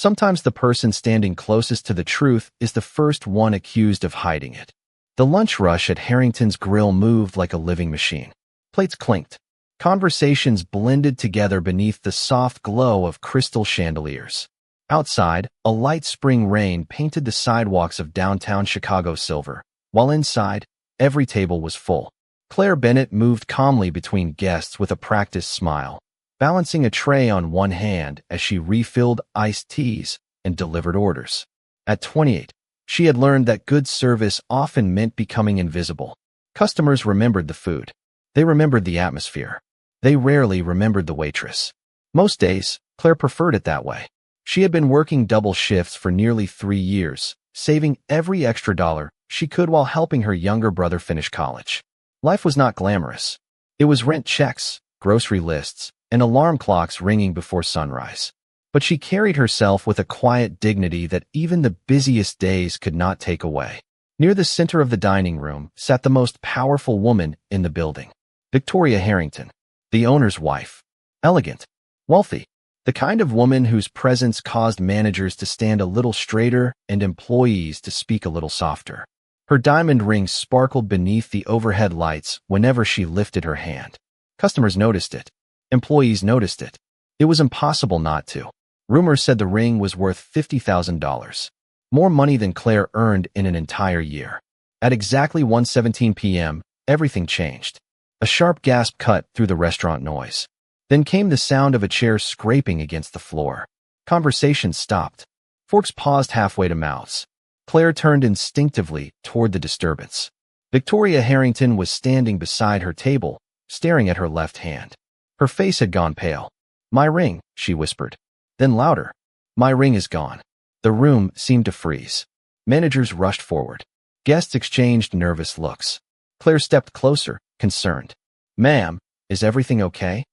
Sometimes the person standing closest to the truth is the first one accused of hiding it. The lunch rush at Harrington's grill moved like a living machine. Plates clinked. Conversations blended together beneath the soft glow of crystal chandeliers. Outside, a light spring rain painted the sidewalks of downtown Chicago silver, while inside, every table was full. Claire Bennett moved calmly between guests with a practiced smile, balancing a tray on one hand as she refilled iced teas and delivered orders. At 28, she had learned that good service often meant becoming invisible. Customers remembered the food. They remembered the atmosphere. They rarely remembered the waitress. Most days, Claire preferred it that way. She had been working double shifts for nearly 3 years, saving every extra dollar she could while helping her younger brother finish college. Life was not glamorous. It was rent checks, grocery lists, and alarm clocks ringing before sunrise. But she carried herself with a quiet dignity that even the busiest days could not take away. Near the center of the dining room sat the most powerful woman in the building, Victoria Harrington, the owner's wife. Elegant, wealthy, the kind of woman whose presence caused managers to stand a little straighter and employees to speak a little softer. Her diamond ring sparkled beneath the overhead lights whenever she lifted her hand. Customers noticed it. Employees noticed it. It was impossible not to. Rumors said the ring was worth $50,000, more money than Claire earned in an entire year. At exactly 1:17 p.m., everything changed. A sharp gasp cut through the restaurant noise. Then came the sound of a chair scraping against the floor. Conversation stopped. Forks paused halfway to mouths. Claire turned instinctively toward the disturbance. Victoria Harrington was standing beside her table, staring at her left hand. Her face had gone pale. "My ring," she whispered. Then louder, "My ring is gone." The room seemed to freeze. Managers rushed forward. Guests exchanged nervous looks. Claire stepped closer, concerned. "Ma'am, is everything okay?"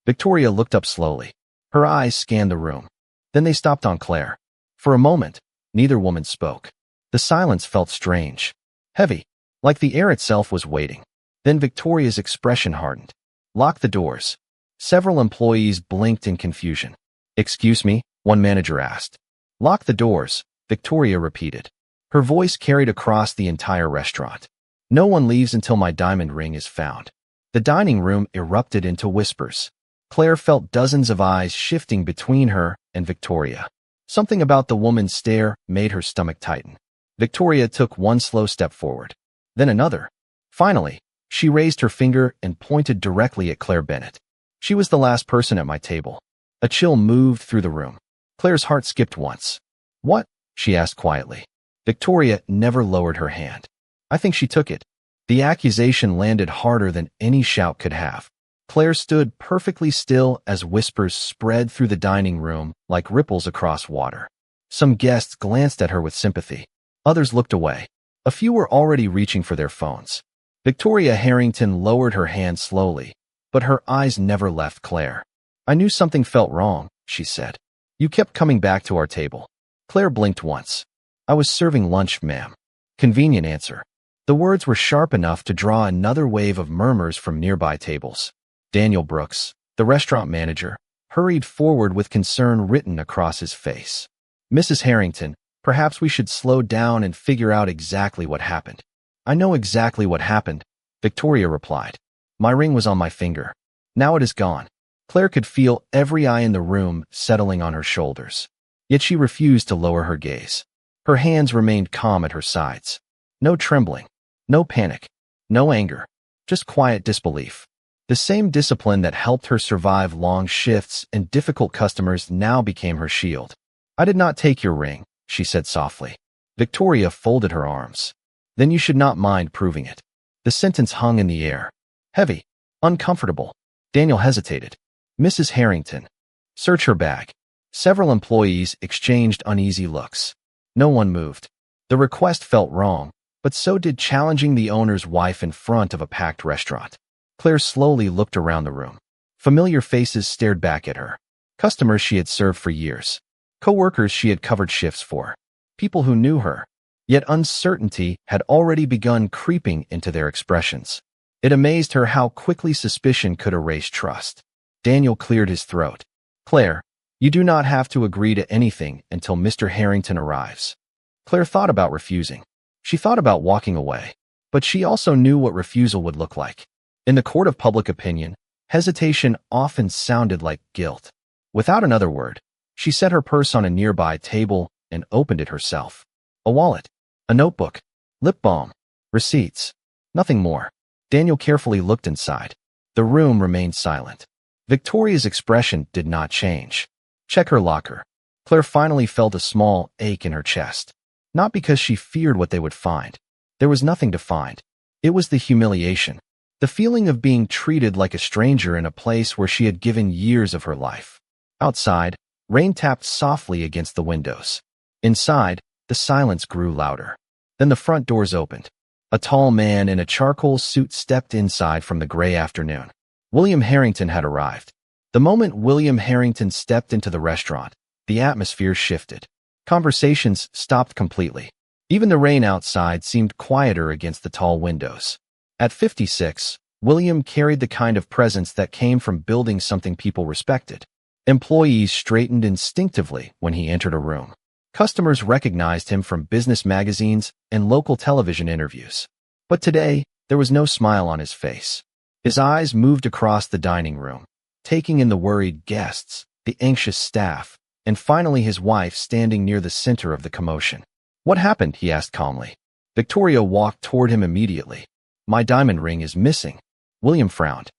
Victoria looked up slowly. Her eyes scanned the room. Then they stopped on Claire. For a moment, neither woman spoke. The silence felt strange, heavy, like the air itself was waiting. Then Victoria's expression hardened. "Lock the doors." Several employees blinked in confusion. "Excuse me?" one manager asked. "Lock the doors," Victoria repeated. Her voice carried across the entire restaurant. "No one leaves until my diamond ring is found." The dining room erupted into whispers. Claire felt dozens of eyes shifting between her and Victoria. Something about the woman's stare made her stomach tighten. Victoria took one slow step forward, then another. Finally, she raised her finger and pointed directly at Claire Bennett. "She was the last person at my table." A chill moved through the room. Claire's heart skipped once. "What?" she asked quietly. Victoria never lowered her hand. "I think she took it." The accusation landed harder than any shout could have. Claire stood perfectly still as whispers spread through the dining room like ripples across water. Some guests glanced at her with sympathy. Others looked away. A few were already reaching for their phones. Victoria Harrington lowered her hand slowly, but her eyes never left Claire. "I knew something felt wrong," she said. "You kept coming back to our table." Claire blinked once. "I was serving lunch, ma'am." Convenient answer. The words were sharp enough to draw another wave of murmurs from nearby tables. Daniel Brooks, the restaurant manager, hurried forward with concern written across his face. "Mrs. Harrington, perhaps we should slow down and figure out exactly what happened." "I know exactly what happened," Victoria replied. "My ring was on my finger. Now it is gone." Claire could feel every eye in the room settling on her shoulders. Yet she refused to lower her gaze. Her hands remained calm at her sides. No trembling, no panic, no anger, just quiet disbelief. The same discipline that helped her survive long shifts and difficult customers now became her shield. "I did not take your ring," she said softly. Victoria folded her arms. "Then you should not mind proving it." The sentence hung in the air. Heavy, uncomfortable. Daniel hesitated. "Mrs. Harrington." "Search her bag." Several employees exchanged uneasy looks. No one moved. The request felt wrong, but so did challenging the owner's wife in front of a packed restaurant. Claire slowly looked around the room. Familiar faces stared back at her. Customers she had served for years. Co-workers she had covered shifts for. People who knew her. Yet uncertainty had already begun creeping into their expressions. It amazed her how quickly suspicion could erase trust. Daniel cleared his throat. "Claire, You do not have to agree to anything until Mr. Harrington arrives. Claire thought about refusing. She thought about walking away. But she also knew what refusal would look like. In the court of public opinion, hesitation often sounded like guilt. Without another word, she set her purse on a nearby table and opened it herself. A wallet, a notebook, lip balm, receipts. Nothing more. Daniel carefully looked inside. The room remained silent. Victoria's expression did not change. Check her locker. Claire finally felt a small ache in her chest. Not because she feared what they would find. There was nothing to find. It was the humiliation. The feeling of being treated like a stranger in a place where she had given years of her life. Outside, rain tapped softly against the windows. Inside, the silence grew louder. Then the front doors opened. A tall man in a charcoal suit stepped inside from the gray afternoon. William Harrington had arrived. The moment William Harrington stepped into the restaurant, the atmosphere shifted. Conversations stopped completely. Even the rain outside seemed quieter against the tall windows. At 56, William carried the kind of presence that came from building something people respected. Employees straightened instinctively when he entered a room. Customers recognized him from business magazines and local television interviews. But today, there was no smile on his face. His eyes moved across the dining room, taking in the worried guests, the anxious staff, and finally his wife standing near the center of the commotion. "What happened?" he asked calmly. Victoria walked toward him immediately. "My diamond ring is missing." William frowned.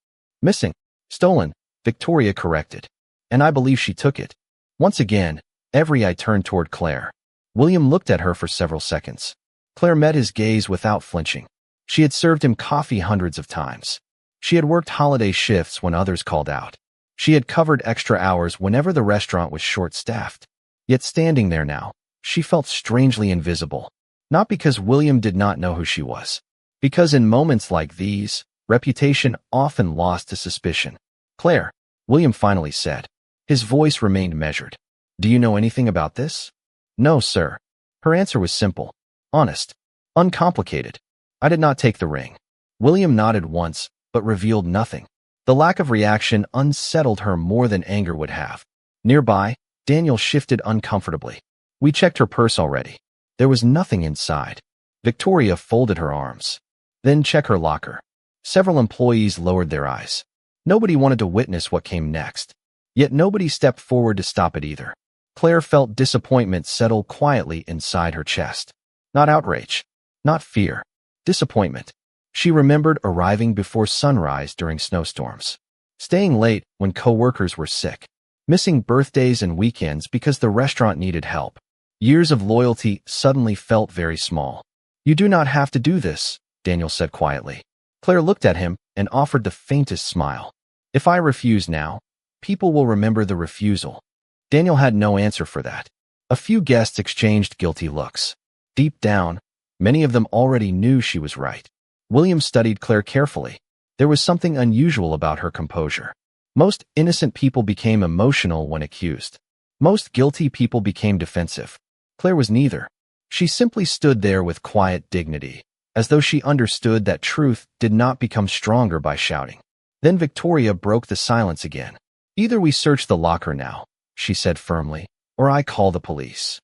"Missing? Stolen," Victoria corrected. "And I believe she took it." Once again, every eye turned toward Claire. William looked at her for several seconds. Claire met his gaze without flinching. She had served him coffee hundreds of times. She had worked holiday shifts when others called out. She had covered extra hours whenever the restaurant was short-staffed. Yet standing there now, she felt strangely invisible. Not because William did not know who she was. Because in moments like these, reputation often lost to suspicion. "Claire," William finally said. His voice remained measured. "Do you know anything about this?" "No, sir." Her answer was simple, honest, uncomplicated. "I did not take the ring." William nodded once, but revealed nothing. The lack of reaction unsettled her more than anger would have. Nearby, Daniel shifted uncomfortably. "We checked her purse already. There was nothing inside." Victoria folded her arms. "Then check her locker." Several employees lowered their eyes. Nobody wanted to witness what came next. Yet nobody stepped forward to stop it either. Claire felt disappointment settle quietly inside her chest. Not outrage. Not fear. Disappointment. She remembered arriving before sunrise during snowstorms. Staying late when coworkers were sick. Missing birthdays and weekends because the restaurant needed help. Years of loyalty suddenly felt very small. "You do not have to do this," Daniel said quietly. Claire looked at him and offered the faintest smile. "If I refuse now, people will remember the refusal." Daniel had no answer for that. A few guests exchanged guilty looks. Deep down, many of them already knew she was right. William studied Claire carefully. There was something unusual about her composure. Most innocent people became emotional when accused. Most guilty people became defensive. Claire was neither. She simply stood there with quiet dignity, as though she understood that truth did not become stronger by shouting. Then Victoria broke the silence again. "Either we search the locker now," she said firmly, "or I call the police."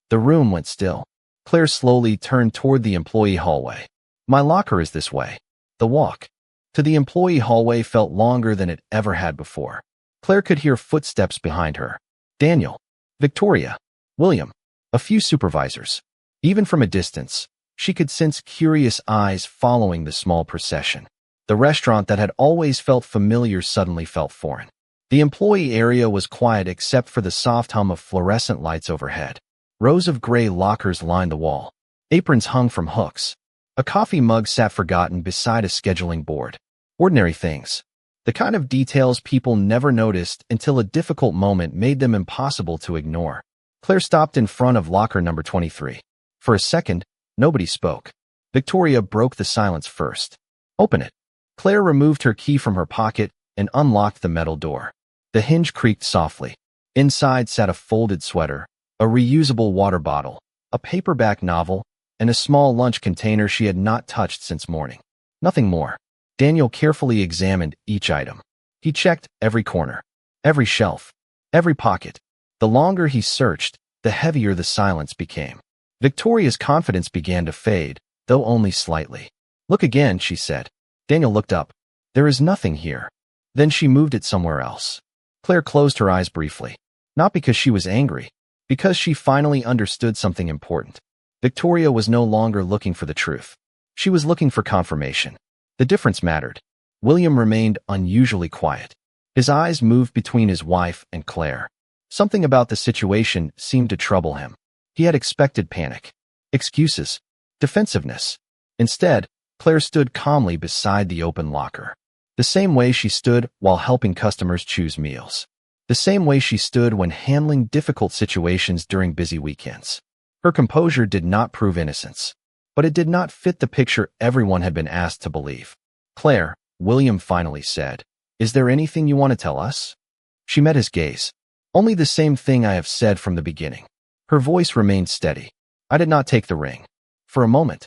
The room went still. Claire slowly turned toward the employee hallway. "My locker is this way." The walk to the employee hallway felt longer than it ever had before. Claire could hear footsteps behind her. Daniel, Victoria, William, a few supervisors. Even from a distance, she could sense curious eyes following the small procession. The restaurant that had always felt familiar suddenly felt foreign. The employee area was quiet except for the soft hum of fluorescent lights overhead. Rows of gray lockers lined the wall. Aprons hung from hooks. A coffee mug sat forgotten beside a scheduling board. Ordinary things. The kind of details people never noticed until a difficult moment made them impossible to ignore. Claire stopped in front of locker number 23. For a second, nobody spoke. Victoria broke the silence first. "Open it." Claire removed her key from her pocket and unlocked the metal door. The hinge creaked softly. Inside sat a folded sweater, a reusable water bottle, a paperback novel, and a small lunch container she had not touched since morning. Nothing more. Daniel carefully examined each item. He checked every corner, every shelf, every pocket. The longer he searched, the heavier the silence became. Victoria's confidence began to fade, though only slightly. "Look again," she said. Daniel looked up. "There is nothing here." Then she moved it somewhere else. Claire closed her eyes briefly. Not because she was angry, because she finally understood something important. Victoria was no longer looking for the truth. She was looking for confirmation. The difference mattered. William remained unusually quiet. His eyes moved between his wife and Claire. Something about the situation seemed to trouble him. He had expected panic, excuses, defensiveness. Instead, Claire stood calmly beside the open locker. The same way she stood while helping customers choose meals. The same way she stood when handling difficult situations during busy weekends. Her composure did not prove innocence, but it did not fit the picture everyone had been asked to believe. "Claire," William finally said, "is there anything you want to tell us?" She met his gaze. "Only the same thing I have said from the beginning." Her voice remained steady. "I did not take the ring." For a moment,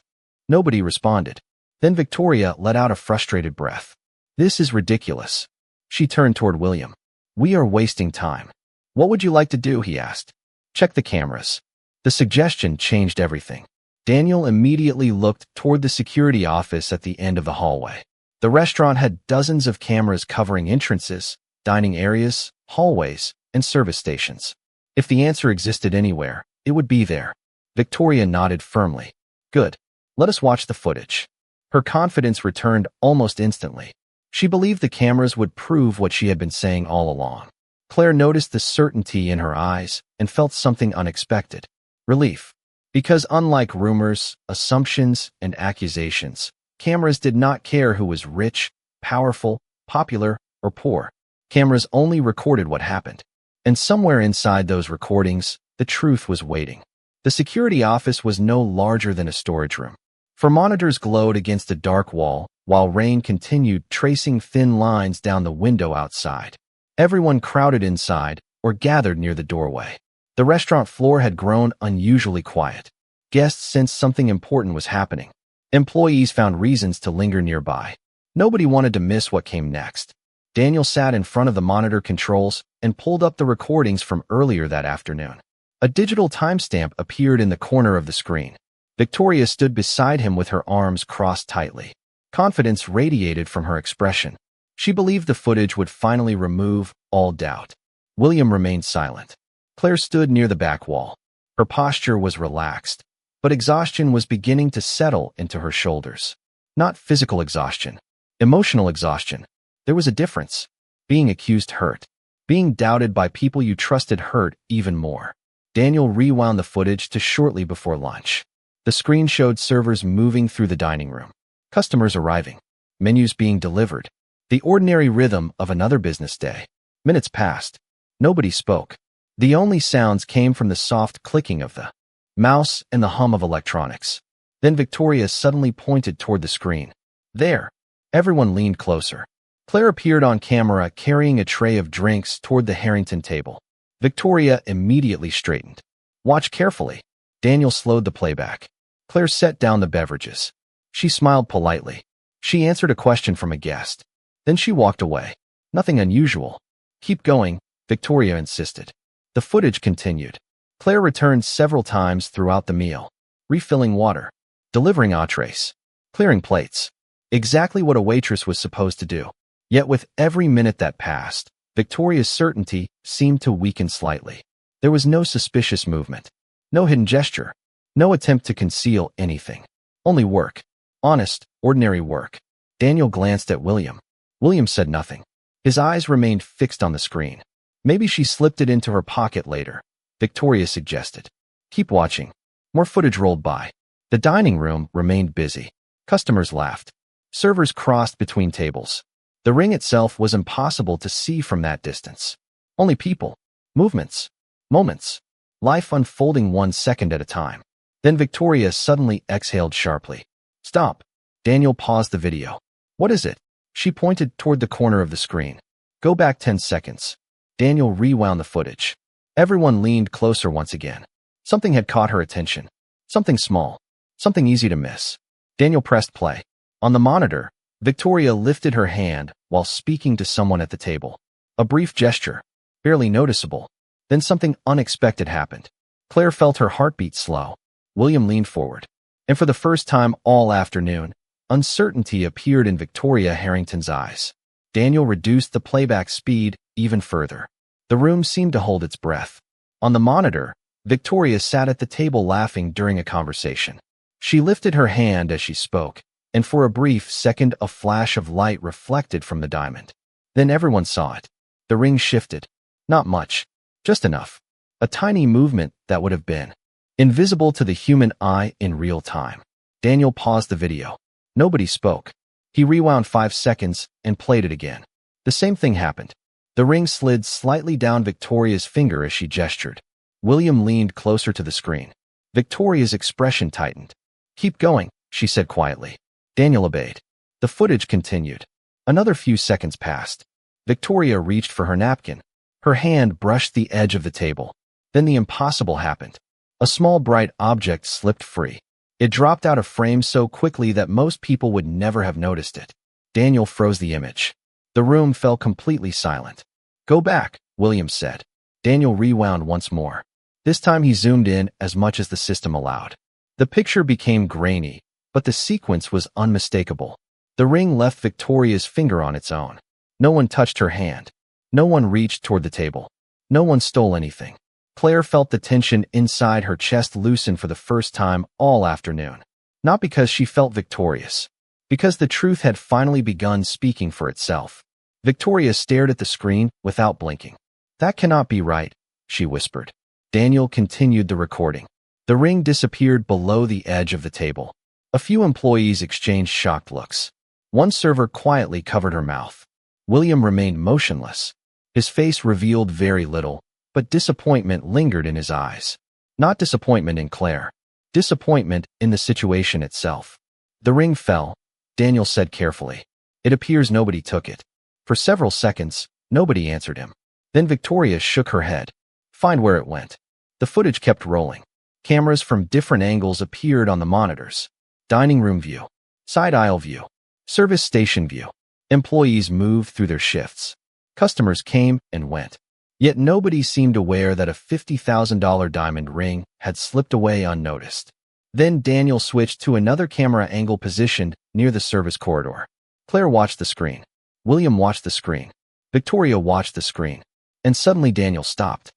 nobody responded. Then Victoria let out a frustrated breath. "This is ridiculous." She turned toward William. "We are wasting time." "What would you like to do?" he asked. "Check the cameras." The suggestion changed everything. Daniel immediately looked toward the security office at the end of the hallway. The restaurant had dozens of cameras covering entrances, dining areas, hallways, and service stations. If the answer existed anywhere, it would be there. Victoria nodded firmly. "Good. Let us watch the footage." Her confidence returned almost instantly. She believed the cameras would prove what she had been saying all along. Claire noticed the certainty in her eyes and felt something unexpected. Relief. Because unlike rumors, assumptions, and accusations, cameras did not care who was rich, powerful, popular, or poor. Cameras only recorded what happened. And somewhere inside those recordings, the truth was waiting. The security office was no larger than a storage room. For monitors glowed against a dark wall, while rain continued tracing thin lines down the window outside. Everyone crowded inside or gathered near the doorway. The restaurant floor had grown unusually quiet. Guests sensed something important was happening. Employees found reasons to linger nearby. Nobody wanted to miss what came next. Daniel sat in front of the monitor controls and pulled up the recordings from earlier that afternoon. A digital timestamp appeared in the corner of the screen. Victoria stood beside him with her arms crossed tightly. Confidence radiated from her expression. She believed the footage would finally remove all doubt. William remained silent. Claire stood near the back wall. Her posture was relaxed, but exhaustion was beginning to settle into her shoulders. Not physical exhaustion, emotional exhaustion. There was a difference. Being accused hurt. Being doubted by people you trusted hurt even more. Daniel rewound the footage to shortly before lunch. The screen showed servers moving through the dining room, customers arriving, menus being delivered. The ordinary rhythm of another business day. Minutes passed. Nobody spoke. The only sounds came from the soft clicking of the mouse and the hum of electronics. Then Victoria suddenly pointed toward the screen. There. Everyone leaned closer. Claire appeared on camera carrying a tray of drinks toward the Harrington table. Victoria immediately straightened. "Watch carefully." Daniel slowed the playback. Claire set down the beverages. She smiled politely. She answered a question from a guest. Then she walked away. "Nothing unusual." "Keep going," Victoria insisted. The footage continued. Claire returned several times throughout the meal, refilling water, delivering entrees, clearing plates. Exactly what a waitress was supposed to do. Yet with every minute that passed, Victoria's certainty seemed to weaken slightly. There was no suspicious movement, no hidden gesture, no attempt to conceal anything. Only work. Honest, ordinary work. Daniel glanced at William. William said nothing. His eyes remained fixed on the screen. "Maybe she slipped it into her pocket later," Victoria suggested. "Keep watching." More footage rolled by. The dining room remained busy. Customers laughed. Servers crossed between tables. The ring itself was impossible to see from that distance. Only people, movements, moments, life unfolding 1 second at a time. Then Victoria suddenly exhaled sharply. "Stop." Daniel paused the video. "What is it?" She pointed toward the corner of the screen. "Go back 10 seconds. Daniel rewound the footage. Everyone leaned closer once again. Something had caught her attention. Something small. Something easy to miss. Daniel pressed play. On the monitor, Victoria lifted her hand while speaking to someone at the table. A brief gesture, barely noticeable, Then something unexpected happened. Claire felt her heartbeat slow. William leaned forward. And for the first time all afternoon, uncertainty appeared in Victoria Harrington's eyes. Daniel reduced the playback speed even further. The room seemed to hold its breath. On the monitor, Victoria sat at the table laughing during a conversation. She lifted her hand as she spoke, and for a brief second a flash of light reflected from the diamond. Then everyone saw it. The ring shifted. Not much. Just enough. A tiny movement that would have been invisible to the human eye in real time. Daniel paused the video. Nobody spoke. He rewound 5 seconds and played it again. The same thing happened. The ring slid slightly down Victoria's finger as she gestured. William leaned closer to the screen. Victoria's expression tightened. "Keep going," she said quietly. Daniel obeyed. The footage continued. Another few seconds passed. Victoria reached for her napkin. Her hand brushed the edge of the table. Then the impossible happened. A small bright object slipped free. It dropped out of frame so quickly that most people would never have noticed it. Daniel froze the image. The room fell completely silent. "Go back," William said. Daniel rewound once more. This time he zoomed in as much as the system allowed. The picture became grainy, but the sequence was unmistakable. The ring left Victoria's finger on its own. No one touched her hand. No one reached toward the table. No one stole anything. Claire felt the tension inside her chest loosen for the first time all afternoon. Not because she felt victorious. Because the truth had finally begun speaking for itself. Victoria stared at the screen without blinking. "That cannot be right," she whispered. Daniel continued the recording. The ring disappeared below the edge of the table. A few employees exchanged shocked looks. One server quietly covered her mouth. William remained motionless. His face revealed very little, but disappointment lingered in his eyes. Not disappointment in Claire. Disappointment in the situation itself. "The ring fell," Daniel said carefully. "It appears nobody took it." For several seconds, nobody answered him. Then Victoria shook her head. "Find where it went." The footage kept rolling. Cameras from different angles appeared on the monitors. Dining room view. Side aisle view. Service station view. Employees moved through their shifts. Customers came and went. Yet nobody seemed aware that a $50,000 diamond ring had slipped away unnoticed. Then Daniel switched to another camera angle positioned near the service corridor. Claire watched the screen. William watched the screen. Victoria watched the screen. And suddenly Daniel stopped.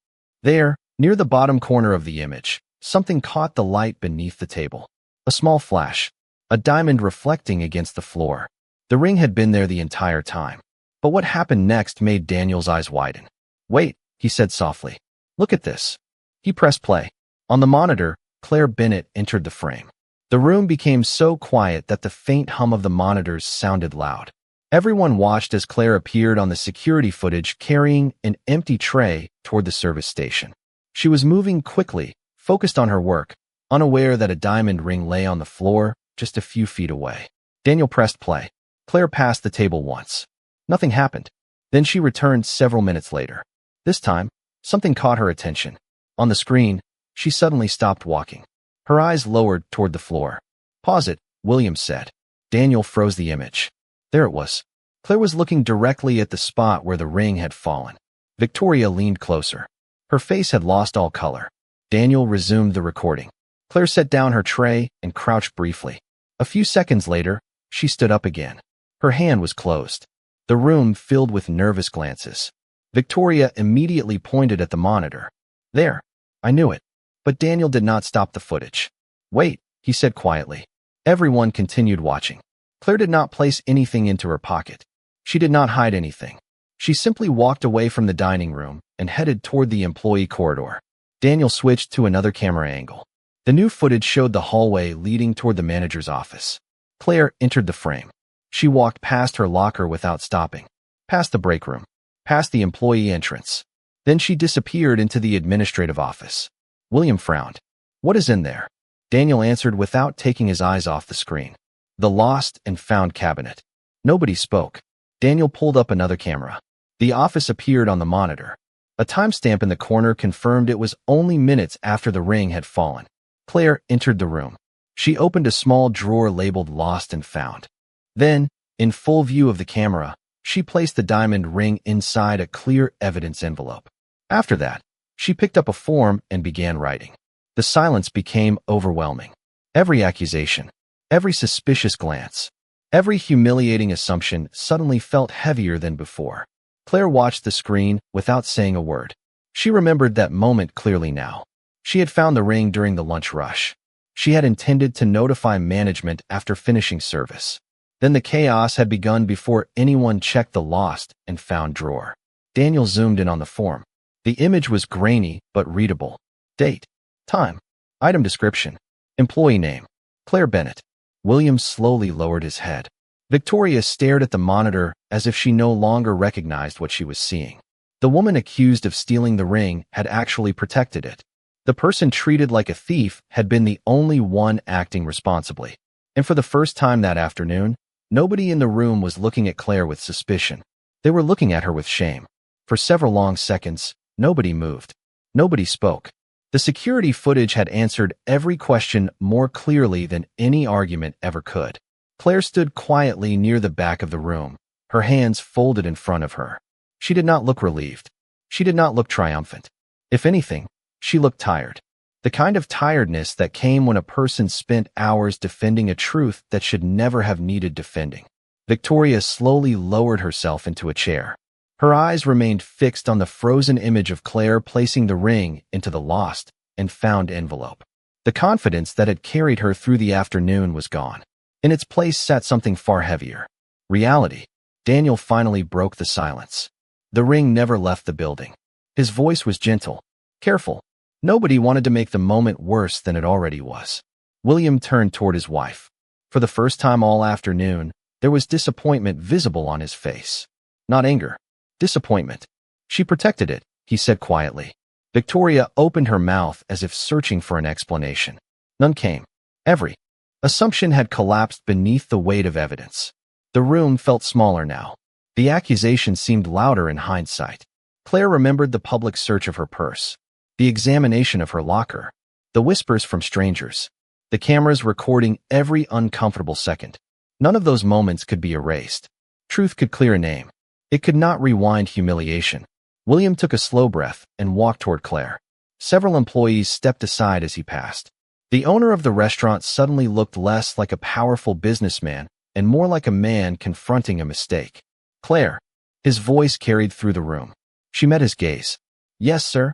There, near the bottom corner of the image, something caught the light beneath the table. A small flash. A diamond reflecting against the floor. The ring had been there the entire time. But what happened next made Daniel's eyes widen. "Wait," he said softly. "Look at this." He pressed play. On the monitor, Claire Bennett entered the frame. The room became so quiet that the faint hum of the monitors sounded loud. Everyone watched as Claire appeared on the security footage carrying an empty tray toward the service station. She was moving quickly, focused on her work, unaware that a diamond ring lay on the floor just a few feet away. Daniel pressed play. Claire passed the table once. Nothing happened. Then she returned several minutes later. This time, something caught her attention. On the screen, she suddenly stopped walking. Her eyes lowered toward the floor. "Pause it," William said. Daniel froze the image. There it was. Claire was looking directly at the spot where the ring had fallen. Victoria leaned closer. Her face had lost all color. Daniel resumed the recording. Claire set down her tray and crouched briefly. A few seconds later, she stood up again. Her hand was closed. The room filled with nervous glances. Victoria immediately pointed at the monitor. "There. I knew it." But Daniel did not stop the footage. "Wait," he said quietly. Everyone continued watching. Claire did not place anything into her pocket. She did not hide anything. She simply walked away from the dining room and headed toward the employee corridor. Daniel switched to another camera angle. The new footage showed the hallway leading toward the manager's office. Claire entered the frame. She walked past her locker without stopping, past the break room, past the employee entrance. Then she disappeared into the administrative office. William frowned. "What is in there?" Daniel answered without taking his eyes off the screen. "The lost and found cabinet." Nobody spoke. Daniel pulled up another camera. The office appeared on the monitor. A timestamp in the corner confirmed it was only minutes after the ring had fallen. Claire entered the room. She opened a small drawer labeled Lost and Found. Then, in full view of the camera, she placed the diamond ring inside a clear evidence envelope. After that, She picked up a form and began writing. The silence became overwhelming. Every accusation, every suspicious glance, every humiliating assumption suddenly felt heavier than before. Claire watched the screen without saying a word. She remembered that moment clearly now. She had found the ring during the lunch rush. She had intended to notify management after finishing service. Then the chaos had begun before anyone checked the lost and found drawer. Daniel zoomed in on the form. The image was grainy but readable. Date, time, item description, employee name, Claire Bennett. William slowly lowered his head. Victoria stared at the monitor as if she no longer recognized what she was seeing. The woman accused of stealing the ring had actually protected it. The person treated like a thief had been the only one acting responsibly. And for the first time that afternoon, nobody in the room was looking at Claire with suspicion. They were looking at her with shame. For several long seconds, nobody moved. Nobody spoke. The security footage had answered every question more clearly than any argument ever could. Claire stood quietly near the back of the room, her hands folded in front of her. She did not look relieved. She did not look triumphant. If anything, she looked tired. The kind of tiredness that came when a person spent hours defending a truth that should never have needed defending. Victoria slowly lowered herself into a chair. Her eyes remained fixed on the frozen image of Claire placing the ring into the lost and found envelope. The confidence that had carried her through the afternoon was gone. In its place sat something far heavier. Reality. Daniel finally broke the silence. The ring never left the building. His voice was gentle, careful. Nobody wanted to make the moment worse than it already was. William turned toward his wife. For the first time all afternoon, there was disappointment visible on his face. Not anger. Disappointment. She protected it, he said quietly. Victoria opened her mouth as if searching for an explanation. None came. Every assumption had collapsed beneath the weight of evidence. The room felt smaller now. The accusation seemed louder in hindsight. Claire remembered the public search of her purse, the examination of her locker, the whispers from strangers, the cameras recording every uncomfortable second. None of those moments could be erased. Truth could clear a name. It could not rewind humiliation. William took a slow breath and walked toward Claire. Several employees stepped aside as he passed. The owner of the restaurant suddenly looked less like a powerful businessman and more like a man confronting a mistake. Claire. His voice carried through the room. She met his gaze. Yes, sir.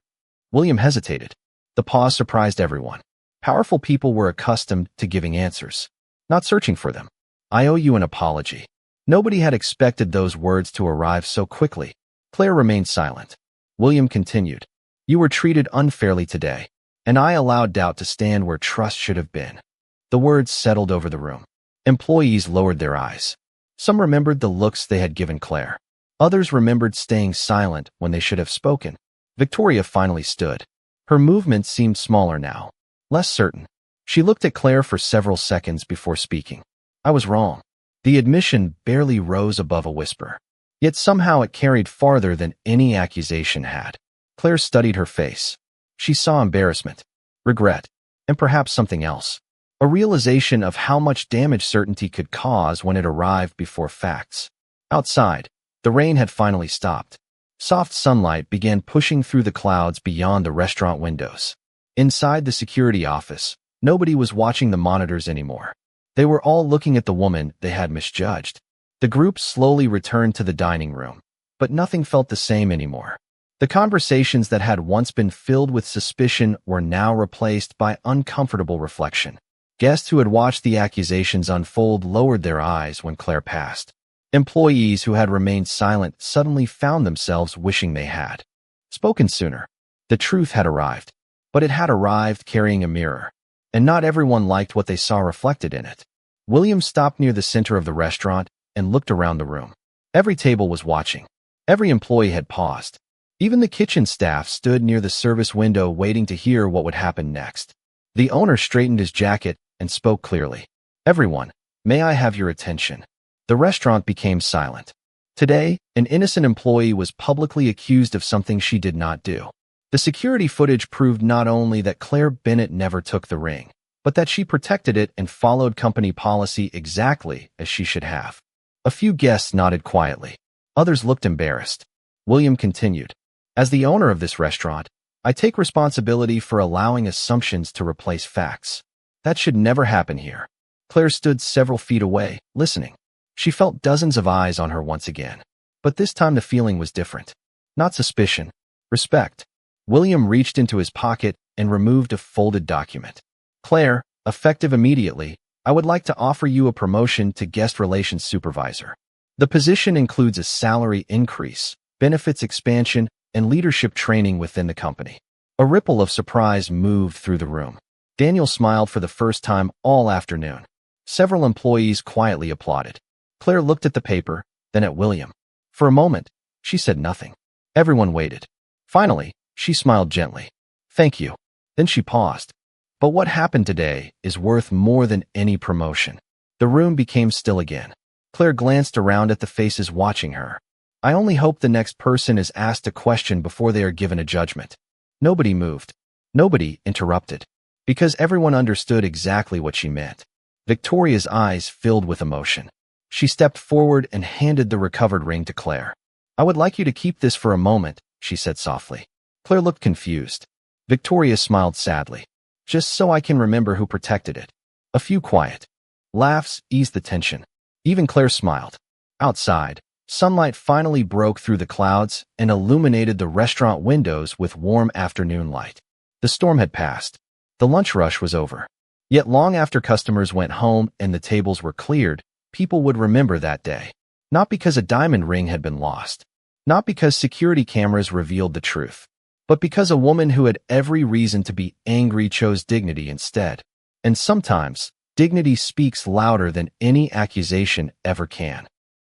William hesitated. The pause surprised everyone. Powerful people were accustomed to giving answers, not searching for them. I owe you an apology. Nobody had expected those words to arrive so quickly. Claire remained silent. William continued. You were treated unfairly today, and I allowed doubt to stand where trust should have been. The words settled over the room. Employees lowered their eyes. Some remembered the looks they had given Claire. Others remembered staying silent when they should have spoken. Victoria finally stood. Her movements seemed smaller now, less certain. She looked at Claire for several seconds before speaking. I was wrong. The admission barely rose above a whisper. Yet somehow it carried farther than any accusation had. Claire studied her face. She saw embarrassment, regret, and perhaps something else. A realization of how much damage certainty could cause when it arrived before facts. Outside, the rain had finally stopped. Soft sunlight began pushing through the clouds beyond the restaurant windows. Inside the security office, nobody was watching the monitors anymore. They were all looking at the woman they had misjudged. The group slowly returned to the dining room, but nothing felt the same anymore. The conversations that had once been filled with suspicion were now replaced by uncomfortable reflection. Guests who had watched the accusations unfold lowered their eyes when Claire passed. Employees who had remained silent suddenly found themselves wishing they had spoken sooner. The truth had arrived, but it had arrived carrying a mirror, and not everyone liked what they saw reflected in it. William stopped near the center of the restaurant and looked around the room. Every table was watching. Every employee had paused. Even the kitchen staff stood near the service window waiting to hear what would happen next. The owner straightened his jacket and spoke clearly. Everyone, may I have your attention? The restaurant became silent. Today, an innocent employee was publicly accused of something she did not do. The security footage proved not only that Claire Bennett never took the ring, but that she protected it and followed company policy exactly as she should have. A few guests nodded quietly. Others looked embarrassed. William continued. As the owner of this restaurant, I take responsibility for allowing assumptions to replace facts. That should never happen here. Claire stood several feet away, listening. She felt dozens of eyes on her once again. But this time the feeling was different. Not suspicion. Respect. William reached into his pocket and removed a folded document. Claire, effective immediately, I would like to offer you a promotion to guest relations supervisor. The position includes a salary increase, benefits expansion, and leadership training within the company. A ripple of surprise moved through the room. Daniel smiled for the first time all afternoon. Several employees quietly applauded. Claire looked at the paper, then at William. For a moment, she said nothing. Everyone waited. Finally, she smiled gently. Thank you. Then she paused. But what happened today is worth more than any promotion. The room became still again. Claire glanced around at the faces watching her. I only hope the next person is asked a question before they are given a judgment. Nobody moved. Nobody interrupted. Because everyone understood exactly what she meant. Victoria's eyes filled with emotion. She stepped forward and handed the recovered ring to Claire. I would like you to keep this for a moment, she said softly. Claire looked confused. Victoria smiled sadly. Just so I can remember who protected it. A few quiet laughs eased the tension. Even Claire smiled. Outside, sunlight finally broke through the clouds and illuminated the restaurant windows with warm afternoon light. The storm had passed. The lunch rush was over. Yet long after customers went home and the tables were cleared, people would remember that day. Not because a diamond ring had been lost. Not because security cameras revealed the truth. But because a woman who had every reason to be angry chose dignity instead. And sometimes, dignity speaks louder than any accusation ever can.